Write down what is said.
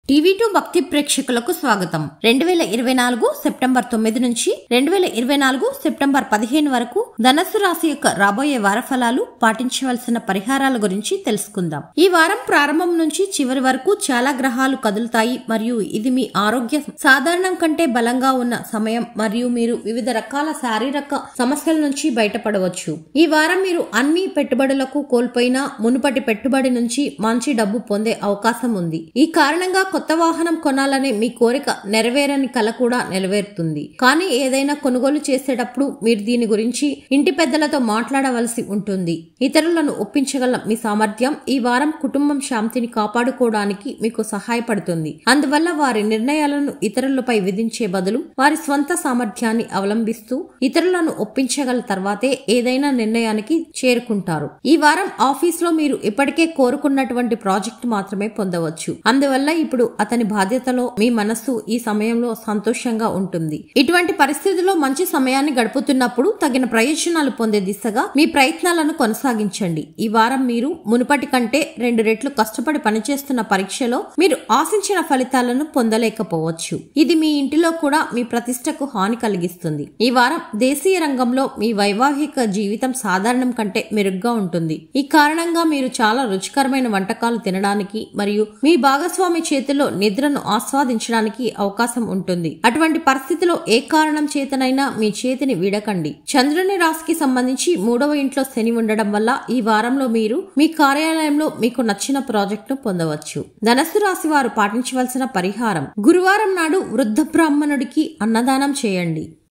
టీవీ2 భక్తి ప్రేక్షకులకు స్వాగతం. 2024 సెప్టెంబర్ 9 నుంచి 2024 సెప్టెంబర్ 15 వరకు ధనస్సు రాశి యొక్క రాబోయే వార ఫలాలు, పాటించవలసిన పరిహారాల గురించి తెలుసుకుందాం. ఈ వారం ప్రారంభం నుంచి చివరి వరకు చాలా గ్రహాలు కదులుతాయి మరియు ఇది మీ ఆరోగ్య సాధారణం కంటే బలంగా ఉన్న సమయం మరియు మీరు వివిధ రకాల శారీరక సమస్యల నుంచి బయటపడవచ్చు. ఈ వారం మీరు అన్ని పెట్టుబడులకు కోల్పోయిన మునుపటి పెట్టుబడి నుంచి మంచి డబ్బు పొందే అవకాశం ఉంది. ఈ కారణంగా కొత్త వాహనం కొనాలనే మీ కోరిక నెరవేరని కల కూడా నెరవేరుతుంది. కానీ ఏదైనా కొనుగోలు చేసేటప్పుడు మీరు దీని గురించి ఇంటి పెద్దలతో మాట్లాడవలసి ఉంటుంది. ఇతరులను ఒప్పించగల మీ సామర్థ్యం ఈ వారం కుటుంబం శాంతిని కాపాడుకోవడానికి మీకు సహాయపడుతుంది. అందువల్ల వారి నిర్ణయాలను ఇతరులపై విధించే బదులు వారి స్వంత సామర్థ్యాన్ని అవలంబిస్తూ ఇతరులను ఒప్పించగల తర్వాతే ఏదైనా నిర్ణయానికి చేరుకుంటారు. ఈ వారం ఆఫీస్ లో మీరు ఇప్పటికే కోరుకున్నటువంటి ప్రాజెక్ట్ మాత్రమే పొందవచ్చు. అందువల్ల ఇప్పుడు అతని బాధ్యతలో మీ మనస్సు ఈ సమయంలో సంతోషంగా ఉంటుంది. ఇటువంటి పరిస్థితుల్లో మంచి సమయాన్ని గడుపుతున్నప్పుడు తగిన ప్రయోజనాలు పొందే దిశగా మీ ప్రయత్నాలను కొనసాగించండి. ఈ వారం మీరు మునుపటి కంటే 2 రెట్లు కష్టపడి పనిచేస్తున్న పరీక్షలో మీరు ఆశించిన ఫలితాలను పొందలేకపోవచ్చు. ఇది మీ ఇంటిలో కూడా మీ ప్రతిష్టకు హాని కలిగిస్తుంది. ఈ వారం దేశీయ రంగంలో మీ వైవాహిక జీవితం సాధారణం కంటే మెరుగ్గా ఉంటుంది. ఈ కారణంగా మీరు చాలా రుచికరమైన వంటకాలు తినడానికి మరియు మీ భాగస్వామి చేతిలో నిద్రను ఆస్వాదించడానికి అవకాశం ఉంటుంది. అటువంటి పరిస్థితిలో ఏ కారణం చేతనైనా మీ చేతిని వీడకండి. చంద్రుని రాశికి సంబంధించి 3వ ఇంట్లో శని ఉండడం వల్ల ఈ వారంలో మీరు మీ కార్యాలయంలో మీకు నచ్చిన ప్రాజెక్టును పొందవచ్చు. ధనస్సు రాశి వారు పాటించవలసిన పరిహారం: గురువారం నాడు వృద్ధ బ్రాహ్మణుడికి అన్నదానం చేయండి.